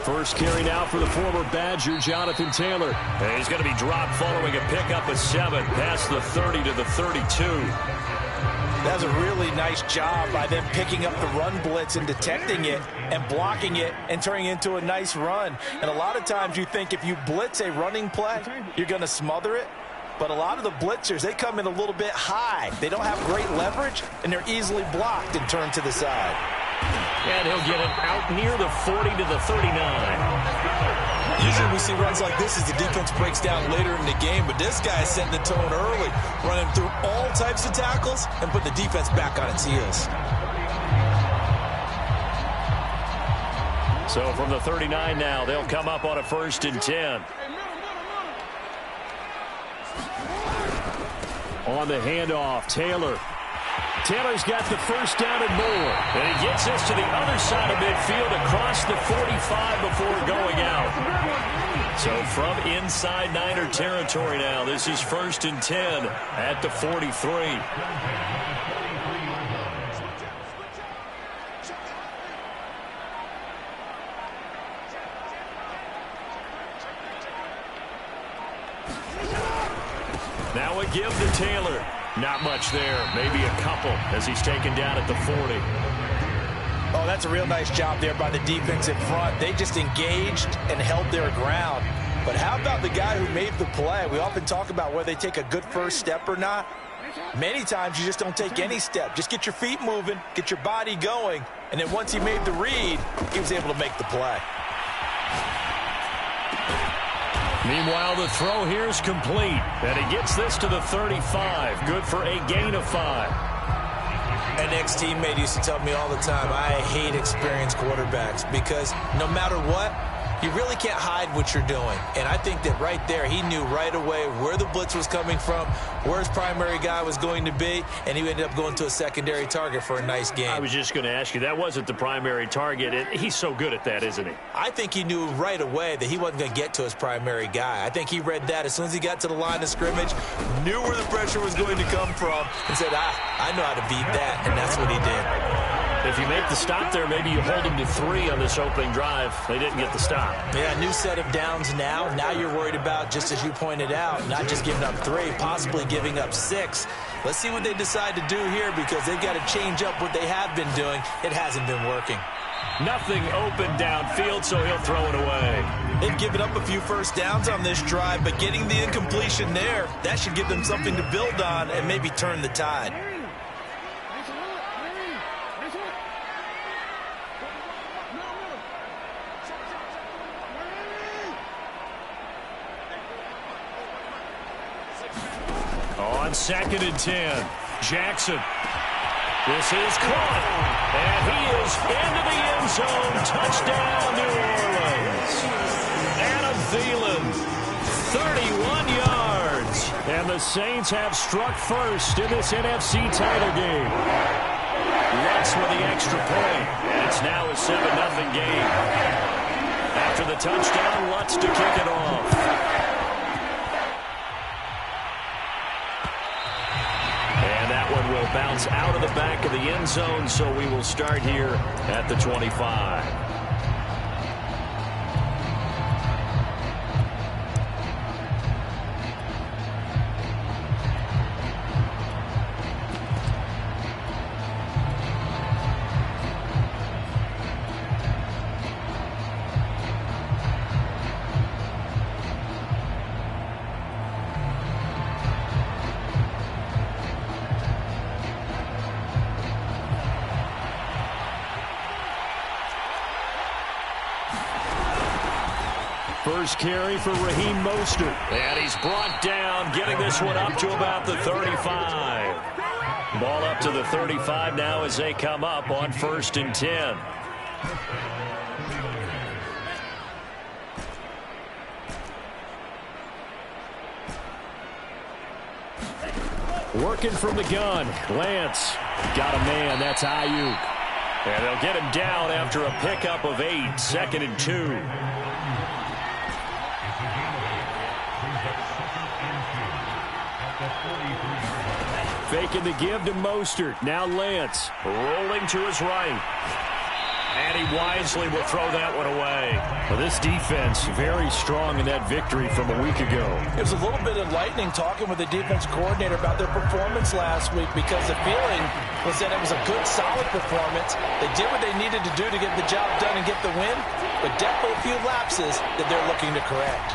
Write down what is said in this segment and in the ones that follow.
First carry now for the former Badger, Jonathan Taylor. And he's going to be dropped following a pickup of 7 past the 30 to the 32. That was a really nice job by them picking up the run blitz and detecting it and blocking it and turning it into a nice run. And a lot of times you think if you blitz a running play, you're going to smother it. But a lot of the blitzers, they come in a little bit high. They don't have great leverage, and they're easily blocked and turned to the side. And he'll get it out near the 40 to the 39. Usually we see runs like this as the defense breaks down later in the game, but this guy is setting the tone early, running through all types of tackles and putting the defense back on its heels. So from the 39 now, they'll come up on a 1st and 10. On the handoff, Taylor. Taylor's got the first down and more. And he gets this to the other side of midfield across the 45 before going out. So from inside Niner territory now, this is 1st and 10 at the 43. Now a give to Taylor. Not much there. Maybe a couple as he's taken down at the 40. Oh, that's a real nice job there by the defense in front. They just engaged and held their ground. But how about the guy who made the play? We often talk about whether they take a good first step or not. Many times you just don't take any step. Just get your feet moving, get your body going, and then once he made the read, he was able to make the play. Meanwhile, the throw here is complete. And he gets this to the 35. Good for a gain of 5. An ex-teammate used to tell me all the time, I hate experienced quarterbacks because no matter what, you really can't hide what you're doing. And I think that right there, he knew right away where the blitz was coming from, where his primary guy was going to be, and he ended up going to a secondary target for a nice game. I was just going to ask you, that wasn't the primary target. He's so good at that, isn't he? I think he knew right away that he wasn't going to get to his primary guy. I think he read that as soon as he got to the line of scrimmage, knew where the pressure was going to come from, and said, I know how to beat that, and that's what he did. If you make the stop there, maybe you hold him to 3 on this opening drive. They didn't get the stop. Yeah, new set of downs now. Now you're worried about, just as you pointed out, not just giving up 3, possibly giving up 6. Let's see what they decide to do here because they've got to change up what they have been doing. It hasn't been working. Nothing open downfield, so he'll throw it away. They've given up a few first downs on this drive, but getting the incompletion there, that should give them something to build on and maybe turn the tide. On 2nd and 10, Jackson. This is caught, and he is into the end zone. Touchdown, New Orleans. Adam Thielen, 31 yards. And the Saints have struck first in this NFC title game. Lutz with the extra point, and it's now a 7-0 game. After the touchdown, Lutz to kick it off. One will bounce out of the back of the end zone, so we will start here at the 25. First carry for Raheem Mostert. And he's brought down, getting this one up to about the 35. Ball up to the 35 now as they come up on 1st and 10. Working from the gun. Lance got a man. That's Ayuk. And they'll get him down after a pickup of 8. 2nd and 2. Faking the give to Mostert. Now Lance rolling to his right. And And he wisely will throw that one away. Well, this defense very strong in that victory from a week ago. It was a little bit enlightening talking with the defense coordinator about their performance last week, because the feeling was that it was a good, solid performance. They did what they needed to do to get the job done and get the win, but definitely a few lapses that they're looking to correct.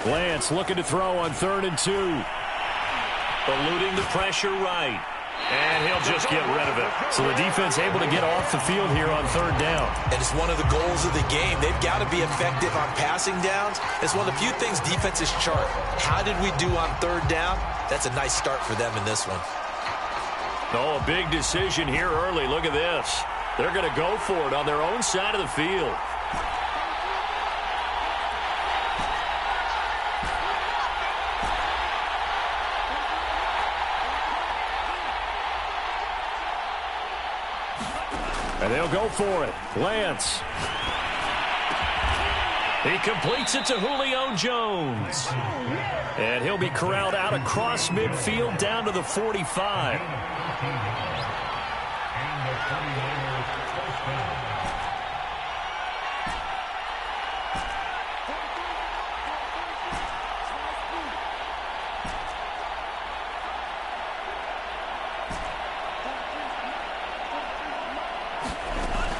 Lance looking to throw on 3rd and 2. Eluding the pressure right. And he'll just get rid of it. So the defense able to get off the field here on 3rd down. And it's one of the goals of the game. They've got to be effective on passing downs. It's one of the few things defenses chart. How did we do on 3rd down? That's a nice start for them in this one. Oh, a big decision here early. Look at this. They're going to go for it on their own side of the field. And they'll go for it. Lance. He completes it to Julio Jones. And he'll be corralled out across midfield down to the 45.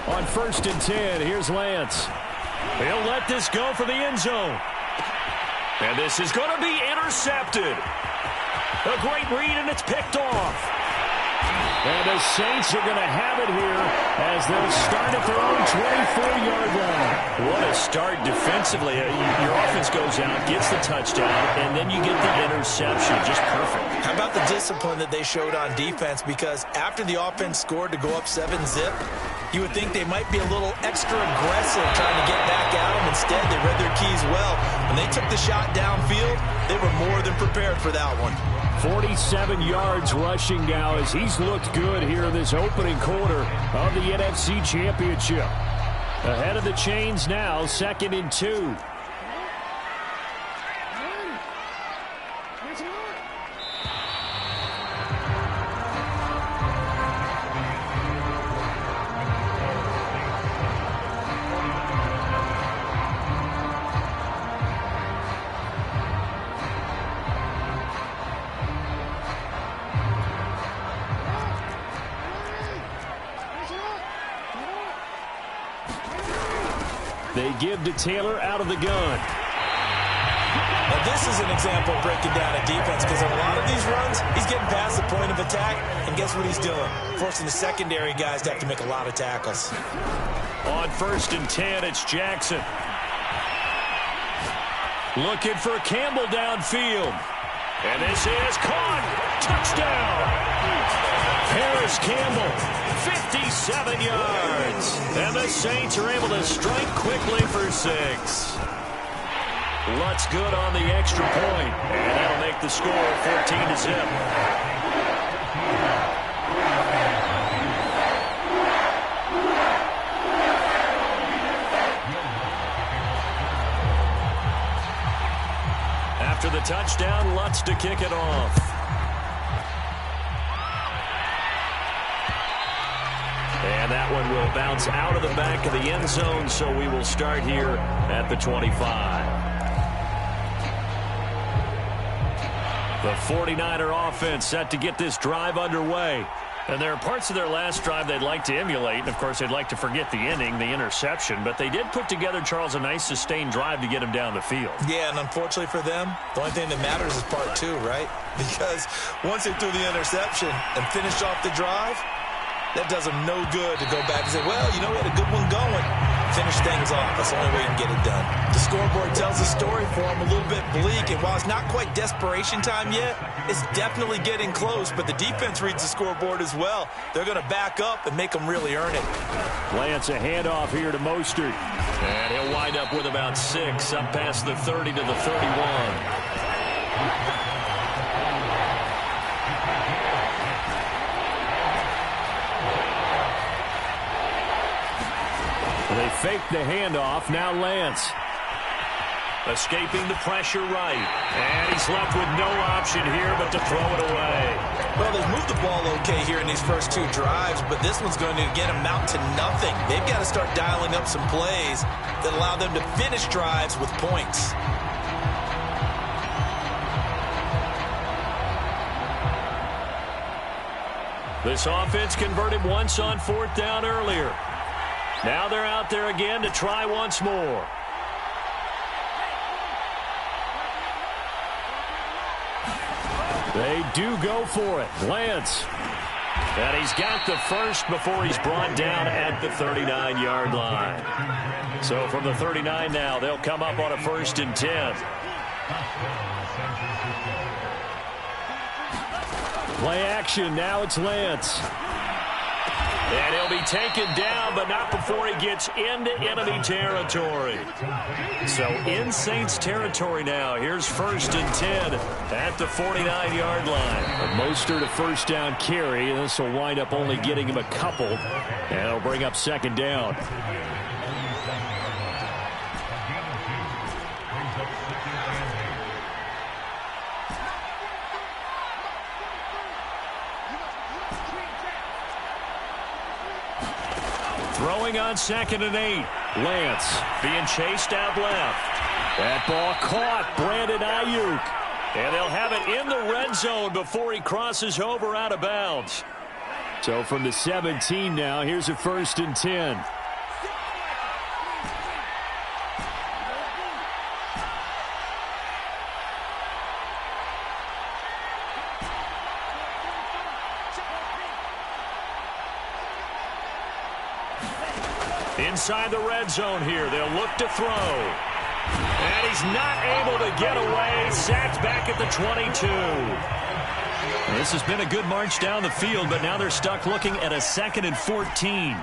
On 1st and 10, here's Lance. He'll let this go for the end zone. And this is going to be intercepted. A great read, and it's picked off. And the Saints are going to have it here as they'll start at their own 24-yard line. What a start defensively. Your offense goes out, gets the touchdown, and then you get the interception. Just perfect. How about the discipline that they showed on defense? Because after the offense scored to go up 7-zip, you would think they might be a little extra aggressive trying to get back at them. Instead, they read their keys well. When they took the shot downfield, they were more than prepared for that one. 47 yards rushing now as he's looked good here in this opening quarter of the NFC Championship. Ahead of the chains now, 2nd and 2. They give to Taylor out of the gun. Now this is an example of breaking down a defense, because in a lot of these runs, he's getting past the point of attack, and guess what he's doing? Forcing the secondary guys to have to make a lot of tackles. On 1st and 10, it's Jackson. Looking for Campbell downfield. And this is caught. Touchdown. Harris Campbell, 57 yards. And the Saints are able to strike quickly for 6. Lutz good on the extra point. And that'll make the score 14-zip. After the touchdown, Lutz to kick it off. And that one will bounce out of the back of the end zone, so we will start here at the 25. The 49er offense set to get this drive underway. And there are parts of their last drive they'd like to emulate. And, of course, they'd like to forget the inning, the interception. But they did put together, Charles, a nice sustained drive to get him down the field. Yeah, and unfortunately for them, the only thing that matters is part 2, right? Because once they threw the interception and finished off the drive, that does them no good to go back and say, well, you know, we had a good one going. Finish things off. That's the only way you can get it done. The scoreboard tells the story for them a little bit bleak, and while it's not quite desperation time yet, it's definitely getting close, but the defense reads the scoreboard as well. They're going to back up and make them really earn it. Lance a handoff here to Mostert. And he'll wind up with about 6 up past the 30 to the 31. They fake the handoff. Now Lance. Escaping the pressure right. And he's left with no option here but to throw it away. Well, they've moved the ball okay here in these first two drives, but this one's going to again amount to nothing. They've got to start dialing up some plays that allow them to finish drives with points. This offense converted once on 4th down earlier. Now they're out there again to try once more. They do go for it. Lance. And he's got the first before he's brought down at the 39-yard line. So from the 39 now, they'll come up on a 1st and 10. Play action. Now it's Lance. And he'll be taken down, but not before he gets into enemy territory. So in Saints territory now. Here's 1st and 10 at the 49-yard line. Mostert a 1st down carry. This will wind up only getting him a couple. And it'll bring up 2nd down. Throwing on 2nd and 8. Lance Being chased out left. That ball caught. Brandon Ayuk. And they'll have it in the red zone before he crosses over out of bounds. So from the 17 now, here's a 1st and 10. Inside the red zone here, they'll look to throw. And he's not able to get away. Sacked back at the 22. This has been a good march down the field, but now they're stuck looking at a 2nd and 14.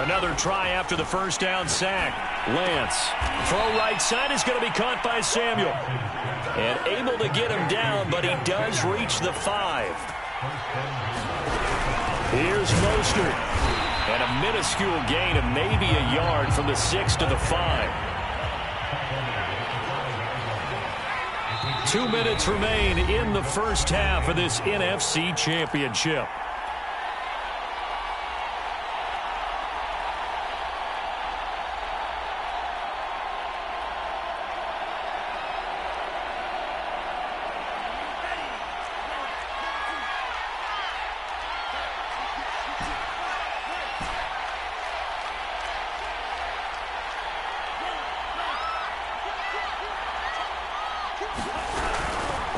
Another try after the 1st down sack. Lance. Throw right side is going to be caught by Samuel. And able to get him down, but he does reach the 5. Here's Mostert. And a minuscule gain of maybe a yard from the 6 to the 5. 2 minutes remain in the first half of this NFC Championship.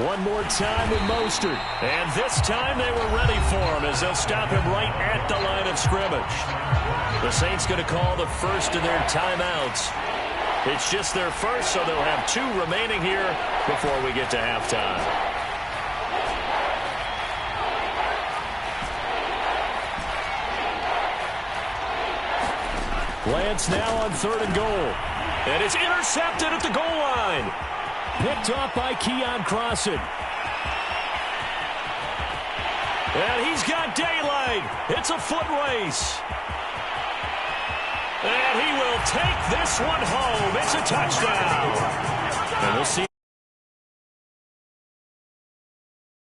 One more time with Mostert. And this time they were ready for him as they'll stop him right at the line of scrimmage. The Saints going to call the first of their timeouts. It's just their first, so they'll have 2 remaining here before we get to halftime. Lance now on 3rd and goal. And it's intercepted at the goal line. Picked off by Keon Crossan. And he's got daylight. It's a foot race. And he will take this one home. It's a touchdown. And we'll see.